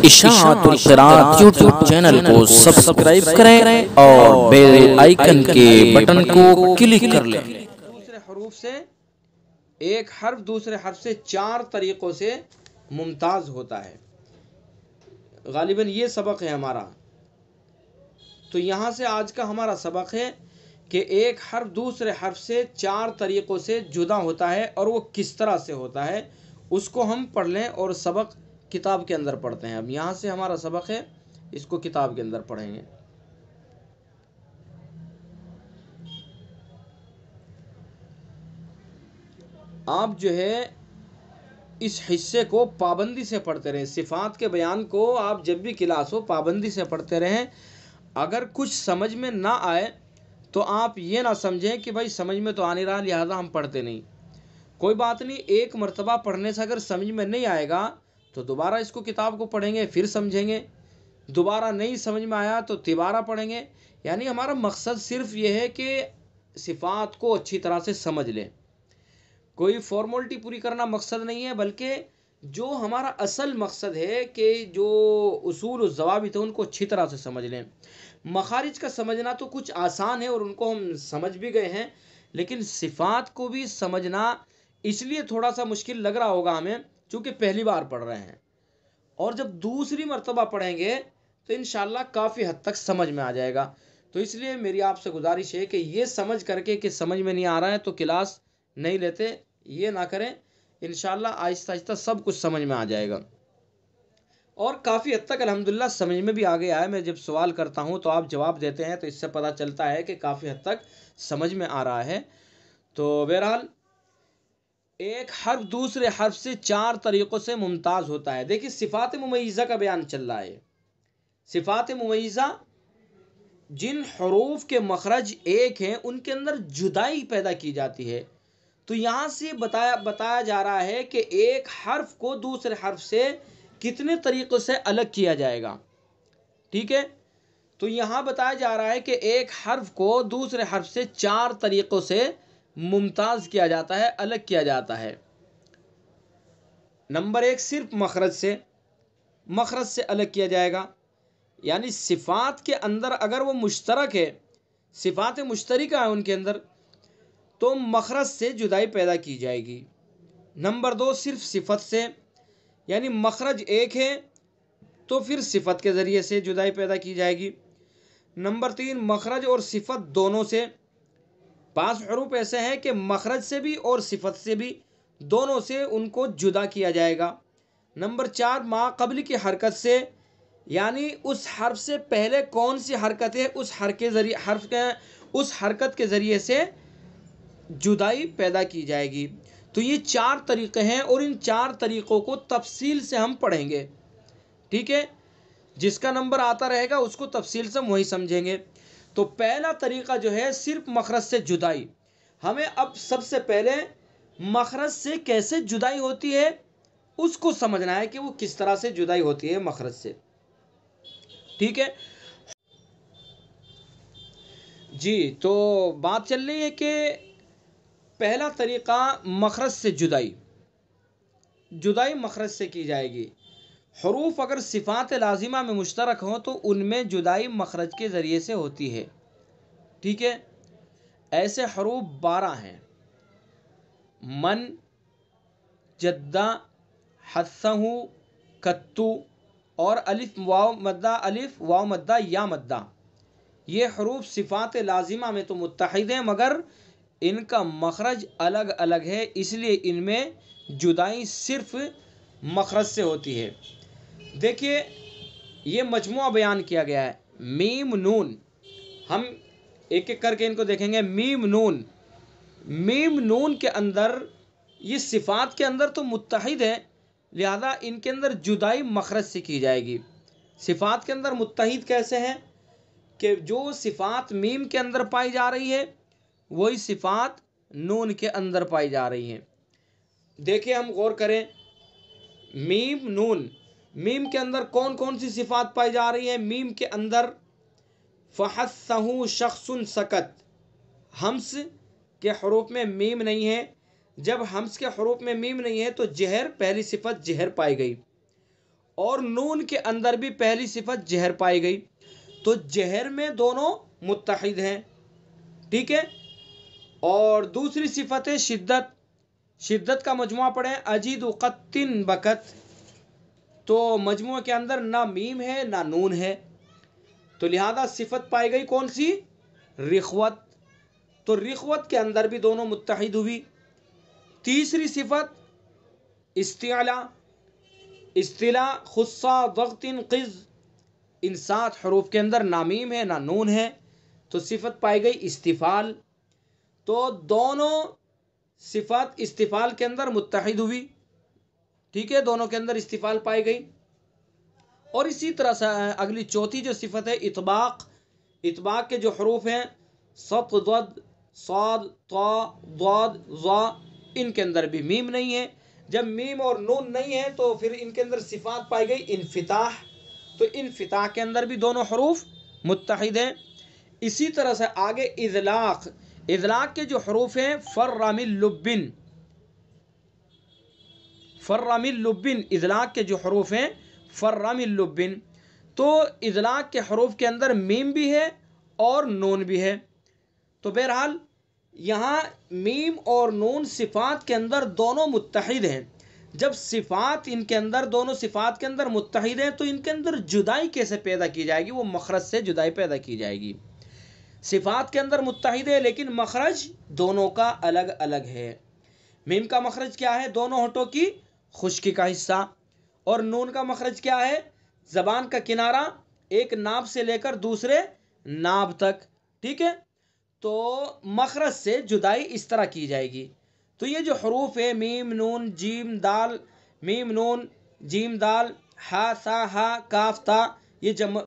इशाअतुल क़िराअत YouTube channel को subscribe करें और बेल आइकन के बटन को क्लिक कर लें। दूसरे हरूफ से एक हर्फ दूसरे हर्फ से 4 तरीक़ों से मुमताज़ होता है। गालिबन ये सबक है हमारा। तो यहाँ से आज का हमारा सबक है कि एक हर्फ दूसरे हर्फ से 4 तरीक़ों से जुदा होता है और वो किस तरह से होता है उसको हम पढ़ लें और सबक किताब के अंदर पढ़ते हैं। अब यहाँ से हमारा सबक है, इसको किताब के अंदर पढ़ेंगे। आप जो है इस हिस्से को पाबंदी से पढ़ते रहें। सिफ़ात के बयान को आप जब भी क्लास हो पाबंदी से पढ़ते रहें। अगर कुछ समझ में ना आए तो आप ये ना समझें कि भाई समझ में तो आ नहीं रहा लिहाजा हम पढ़ते नहीं। कोई बात नहीं, एक मर्तबा पढ़ने से अगर समझ में नहीं आएगा तो दोबारा इसको किताब को पढ़ेंगे, फिर समझेंगे। दोबारा नहीं समझ में आया तो तिबारा पढ़ेंगे। यानी हमारा मकसद सिर्फ ये है कि सिफ़ात को अच्छी तरह से समझ लें। कोई फॉर्मेलिटी पूरी करना मकसद नहीं है, बल्कि जो हमारा असल मकसद है कि जो उसूल और ज़वाबित है उनको अच्छी तरह से समझ लें। मखारिज का समझना तो कुछ आसान है और उनको हम समझ भी गए हैं, लेकिन सिफ़ात को भी समझना इसलिए थोड़ा सा मुश्किल लग रहा होगा हमें क्योंकि पहली बार पढ़ रहे हैं। और जब दूसरी मर्तबा पढ़ेंगे तो इंशाअल्लाह काफ़ी हद तक समझ में आ जाएगा। तो इसलिए मेरी आपसे गुजारिश है कि ये समझ करके कि समझ में नहीं आ रहा है तो क्लास नहीं लेते, ये ना करें। इंशाअल्लाह आहिस्ता आहिस्ता सब कुछ समझ में आ जाएगा और काफ़ी हद तक अल्हम्दुलिल्लाह समझ में भी आ गया है। मैं जब सवाल करता हूँ तो आप जवाब देते हैं तो इससे पता चलता है कि काफ़ी हद तक समझ में आ रहा है। तो बहरहाल एक हर्फ दूसरे हर्फ से 4 तरीक़ों से मुमताज़ होता है। देखिए सिफ़ात मुमय्यज़ा का बयान चल रहा है। सिफ़ात मुमय्यज़ा जिन हरूफ के मखरज एक हैं उनके अंदर जुदाई पैदा की जाती है। तो यहाँ से बताया जा रहा है कि एक हर्फ को दूसरे हर्फ से कितने तरीक़ों से अलग किया जाएगा। ठीक है, तो यहाँ बताया जा रहा है कि एक हर्फ को दूसरे हर्फ से 4 तरीक़ों से मुमताज़ किया जाता है, अलग किया जाता है। नंबर 1 सिर्फ मखरज से अलग किया जाएगा। यानी सिफ़ात के अंदर अगर वो मुश्तरक है, सिफ़ात मुश्तरिका है उनके अंदर, तो मखरज से जुदाई पैदा की जाएगी। नंबर 2 सिर्फ सिफ़त से, यानी मखरज एक है तो फिर सिफ़त के ज़रिए से जुदाई पैदा की जाएगी। नंबर 3 मखरज और सिफ़त दोनों से। 5 हरूफ ऐसे हैं कि मखरज से भी और सिफ़त से भी दोनों से उनको जुदा किया जाएगा। नंबर 4 मा क़ब्ल की हरकत से, यानी उस हर्फ से पहले कौन सी हरकत है उस हरकत के ज़रिए से जुदाई पैदा की जाएगी। तो ये 4 तरीक़े हैं और इन 4 तरीक़ों को तफसील से हम पढ़ेंगे। ठीक है, जिसका नंबर आता रहेगा उसको तफसील से वही समझेंगे। तो पहला तरीक़ा जो है सिर्फ मखरज से जुदाई। हमें अब सबसे पहले मखरज से कैसे जुदाई होती है उसको समझना है कि वो किस तरह से जुदाई होती है मखरज से। ठीक है जी, तो बात चल रही है कि पहला तरीक़ा मखरज से जुदाई मखरज से की जाएगी। हरूफ अगर सिफ़ात लाजिमा में मुश्तरक हों तो उनमें जुदाई मखरज के ज़रिए से होती है। ठीक है, ऐसे हरूफ 12 हैं। मन, जद्दा, हस्सहु, कत्तु और अलिफ वाव मद्दा या मद्दा। ये हरूफ सिफ़ात लाजिमा में तो मुत्तहिद हैं मगर इनका मखरज अलग अलग है, इसलिए इनमें जुदाई सिर्फ मखरज से होती है। देखिए ये मजमुआ बयान किया गया है। मीम नून, हम एक एक करके इनको देखेंगे। मीम नून के अंदर ये सिफ़ात के अंदर तो मुत्तहिद है, लिहाजा इनके अंदर जुदाई मखरज से की जाएगी। सिफ़ात के अंदर मुत्तहिद कैसे हैं कि जो सिफ़ात मीम के अंदर पाई जा रही है वही सिफ़ात नून के अंदर पाई जा रही हैं। देखिए हम गौर करें, मीम नून, मीम के अंदर कौन कौन सी सिफ़ात पाई जा रही है। मीम के अंदर फ़हस्सहु शख्सुन सकत, हम्स के हरूफ में मीम नहीं है। जब हम्स के हरूफ में मीम नहीं है तो जहर, पहली सिफ़त जहर पाई गई। और नून के अंदर भी पहली सिफत जहर पाई गई, तो जहर में दोनों मुत्तहिद हैं, ठीक है। और दूसरी सिफत है शिद्दत। शिद्दत का मजमुआ पढ़ें, अजीद क़त्तिन बकत, तो मजमुए के अंदर ना मीम है ना नून है, तो लिहाजा सिफत पाई गई कौन सी? रिख्वत। तो रिख्वत के अंदर भी दोनों मुत्तहिद हुई। तीसरी सिफत इस्तिला। इस्तिला खुस्सा दग़्तिन क़िज़, इन 7 हरूफ के अंदर ना मीम है ना नून है, तो सिफत पाई गई इस्तिफ़ाल। तो दोनों सिफत इस्तिफ़ाल के अंदर मुत्तहिद हुई, ठीक है, दोनों के अंदर इस्तिफ़ाल पाई गई। और इसी तरह से अगली चौथी जो सिफत है इतबाक। इतबाक के जो हरूफ हैं सत, दद, साद, ता, दाद, ज़ा, इनके अंदर भी मीम नहीं है। जब मीम और नून नहीं है तो फिर इनके अंदर सिफात पाई गई इन्फिताह, तो इन्फिताह के अंदर भी दोनों हरूफ मुत्तहिद हैं। इसी तरह से आगे इज़लाक़। इज़लाक़ के जो हरूफ हैं फ़र्रा मिन लुब्बिन। फ़र्रा मिन लुब्बिन, इज़लाक़ के जो हरूफ हैं फ़र्रा मिन लुब्बिन, तो इज़लाक़ के हरूफ के अंदर मीम भी है और नून भी है। तो बहरहाल यहाँ मीम और नून सिफ़ात के अंदर दोनों मुत्तहिद हैं। जब सिफ़ात इनके अंदर, दोनों सिफ़ात के अंदर मुत्तहिद हैं, तो इनके अंदर जुदाई कैसे पैदा की जाएगी? वो मखरज से जुदाई पैदा की जाएगी। सिफ़ात के अंदर मुत्तहिद है लेकिन मखरज दोनों का अलग अलग है। मीम का मखरज क्या है? दोनों होठों की खुश्की का हिस्सा। और नून का मखरज क्या है? ज़बान का किनारा एक नाब से लेकर दूसरे नाब तक, ठीक है। तो मखरज से जुदाई इस तरह की जाएगी। तो ये जो हरूफ है मीम नून जीम दाल, मीम नून जीम दाल, हा सा हा काफ ता, ये जम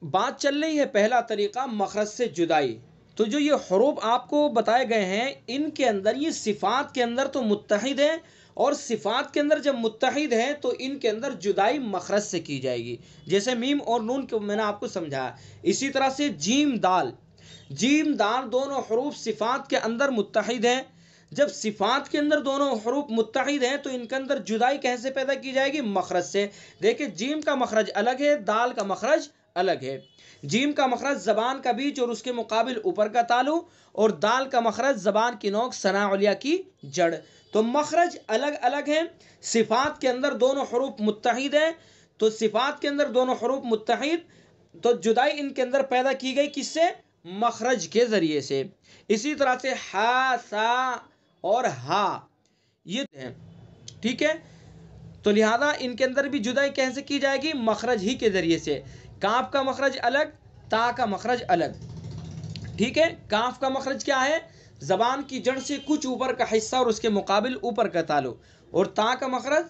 बात चल रही है। पहला तरीका मखरज से जुदाई। तो जो ये हरूफ आपको बताए गए हैं इनके अंदर ये सिफ़ात के अंदर तो मुत्तहिद है, और सिफ़ात के अंदर जब मुत्तहिद है तो इनके अंदर जुदाई मखरज से की जाएगी, जैसे मीम और नून को मैंने आपको समझाया। इसी तरह से जीम दाल, जीम दाल दोनों हरूफ सिफ़ात के अंदर मुत्तहिद हैं। जब सिफ़ात के अंदर दोनों हरूफ मुत्तहिद हैं तो इनके अंदर जुदाई कैसे पैदा की जाएगी? मखरज से। देखिए जीम का मखरज अलग है, दाल का मखरज अलग है। जीम का मखरज ज़बान का बीच और उसके मुकाबिल ऊपर का तालु, और दाल का मखरज ज़बान की नोक सना उलिया की जड़। तो मखरज अलग अलग हैं। सिफ़ात के अंदर दोनों हरूफ मुत्तहिद हैं, तो सिफ़ात के अंदर दोनों हरूफ मुत्तहिद, तो जुदाई इनके अंदर पैदा की गई किससे? मखरज के ज़रिए से। इसी तरह से हा सा और हा ये हैं, ठीक है। तो लिहाजा इनके अंदर भी जुदाई कैसे की जाएगी? मखरज ही के ज़रिए से। काफ का मखरज अलग, ता का मखरज अलग, ठीक है। काफ का मखरज क्या है? ज़बान की जड़ से कुछ ऊपर का हिस्सा और उसके मुकाबिल ऊपर का तालु। और ता का मखरज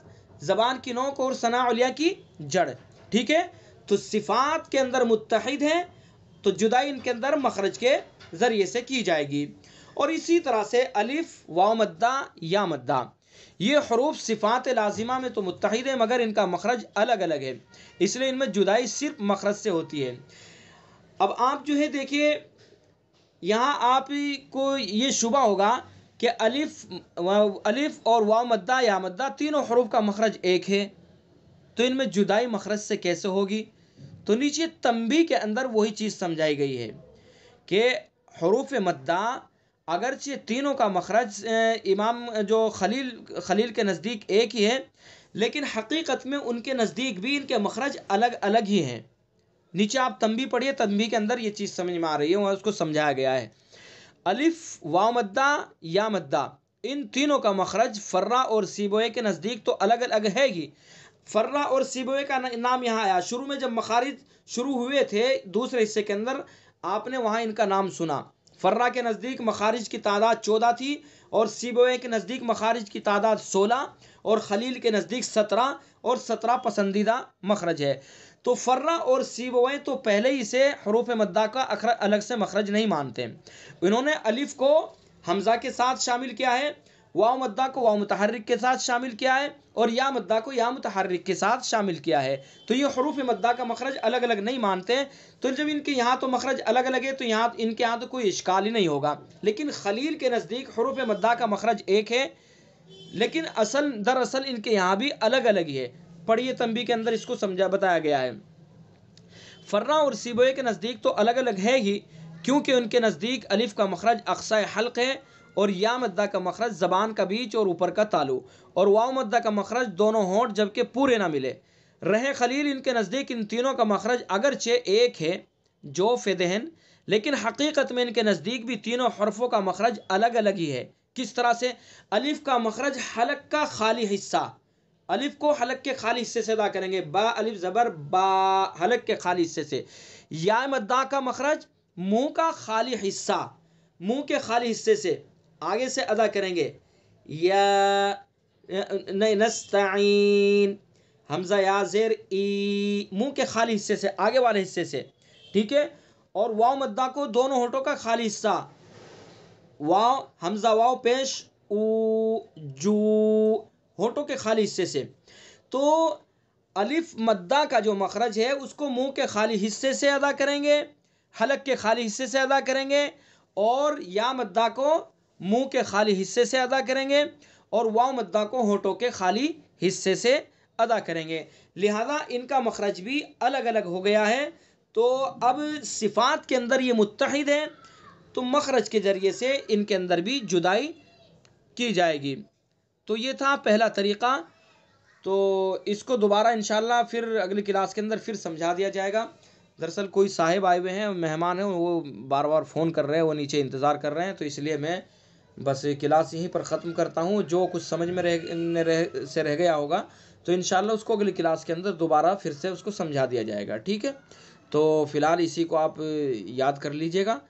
ज़बान की नोक और सना उलिया की जड़, ठीक है। तो सिफ़ात के अंदर मुत्तहिद हैं, तो जुदाई इनके अंदर मखरज के ज़रिए से की जाएगी। और इसी तरह से अलिफ, वाव मद्दा, या मद्दा, ये हरूफ सिफ़ात लाजिमा में तो मुत्तहिद है मगर इनका मखरज अलग अलग है, इसलिए इनमें जुदाई सिर्फ मखरज से होती है। अब आप जो है देखिए यहाँ आपको ये शुबा होगा कि अलिफ और वाव मद्दा या मद्दा तीनों हरूफ का मखरज एक है, तो इनमें जुदाई मखरज से कैसे होगी? तो नीचे तंबीह के अंदर वही चीज़ समझाई गई है कि हरूफ मद्दा अगरचे तीनों का मखरज इमाम जो खलील के नज़दीक एक ही है, लेकिन हकीकत में उनके नज़दीक भी इनके मखरज अलग अलग ही हैं। नीचे आप तंबीह पढ़िए, तंबीह के अंदर ये चीज़ समझ में आ रही है, वहाँ उसको समझाया गया है। अलिफ, वाव मद्दा, या मद्दा, इन तीनों का मखरज फ़र्रा और सीबोए के नज़दीक तो अलग अलग है ही। फ़र्रा और सीबोए का नाम यहाँ आया, शुरू में जब मखारिज शुरू हुए थे दूसरे हिस्से के अंदर आपने वहाँ इनका नाम सुना। फ़र्रा के नज़दीक मखारिज की तादाद 14 थी, और सीबोए के नज़दीक मखारिज की तादाद 16, और खलील के नज़दीक 17, और 17 पसंदीदा मखरज है। तो फ़र्रा और सीबोए तो पहले ही से हरूफ मद्दा का अलग से मखरज नहीं मानते। इन्होंने अलिफ को हमज़ा के साथ शामिल किया है, वाव मद्दा को वाव मुतहर्रिक के साथ शामिल किया है, और या मद्दा को या मुतहर्रिक के साथ शामिल किया है। तो ये हरूफ मद्दा का मखरज अलग अलग नहीं मानते। तो जब इनके यहाँ तो मखरज अलग अलग है तो यहाँ इनके यहाँ तो कोई इश्काल ही नहीं होगा। लेकिन खलील के नज़दीक हरूफ मद्दा का मखरज एक है, लेकिन दरअसल इनके यहाँ भी अलग अलग ही है। पढ़िए तंबीह के अंदर इसको बताया गया है। फर्रा और सीबोए के नज़दीक तो अलग अलग है ही, क्योंकि उनके नज़दीक अलिफ का मखरज अक्सा हल्क है और या मद्दा का मखरज ज़बान का बीच और ऊपर का तालु, और वाव मद्दा का मखरज दोनों होंठ जबकि पूरे ना मिले। रहे खलील इनके नज़दीक इन तीनों का मखरज अगरचे एक है जो फ़ेदहन, लेकिन हकीकत में इनके नज़दीक भी तीनों हरफों का मखरज अलग अलग ही है। किस तरह से? अलिफ का मखरज हलक का खाली हिस्सा, अलिफ को हलक के खाली हिस्से से अदा करेंगे, बा अलिफ ज़बर बा, हलक के खाली हिस्से से। या मद्दा का मखरज मुंह का खाली हिस्सा, मुंह के खाली हिस्से से आगे से अदा करेंगे, या नहीं नस्तईन, हमजा या ज़ेर ई, मुंह के खाली हिस्से से आगे वाले हिस्से से, ठीक है। और वाव मद्दा को दोनों होठों का खाली हिस्सा, वाव हमजा वाव पेश ऊ जू, होठों के खाली हिस्से से। तो अलिफ मद्दा का जो मखरज है उसको मुंह के खाली हिस्से से अदा करेंगे, हलक के खाली हिस्से से अदा करेंगे, और या मद्दा को मुंह के खाली हिस्से से अदा करेंगे, और वाव मद्दा को होठों के खाली हिस्से से अदा करेंगे। लिहाजा इनका मखरज भी अलग अलग हो गया है। तो अब सिफ़ात के अंदर ये मुत्तहिद है, तो मखरज के ज़रिए से इनके अंदर भी जुदाई की जाएगी। तो ये था पहला तरीक़ा। तो इसको दोबारा इंशाअल्लाह फिर अगली क्लास के अंदर फिर समझा दिया जाएगा। दरअसल कोई साहिब आए हुए हैं, मेहमान हैं, वो बार बार फ़ोन कर रहे हैं, वो नीचे इंतज़ार कर रहे हैं, तो इसलिए मैं बस क्लास यहीं पर ख़त्म करता हूँ। जो कुछ समझ में रह गया होगा तो इंशाअल्लाह उसको अगली क्लास के अंदर दोबारा फिर से उसको समझा दिया जाएगा, ठीक है। तो फ़िलहाल इसी को आप याद कर लीजिएगा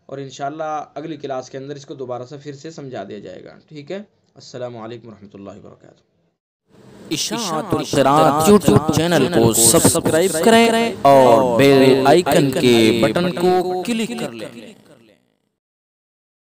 और इंशाअल्लाह अगली क्लास के अंदर इसको दोबारा से फिर से समझा दिया जाएगा, ठीक है। अस्सलामु अलैकुम रहमतुल्लाहि व बरकातुहू। इशाअतुल क़िराअत यूट्यूब चैनल को सब्सक्राइब करें और बेल आइकन के बटन को क्लिक कर लें।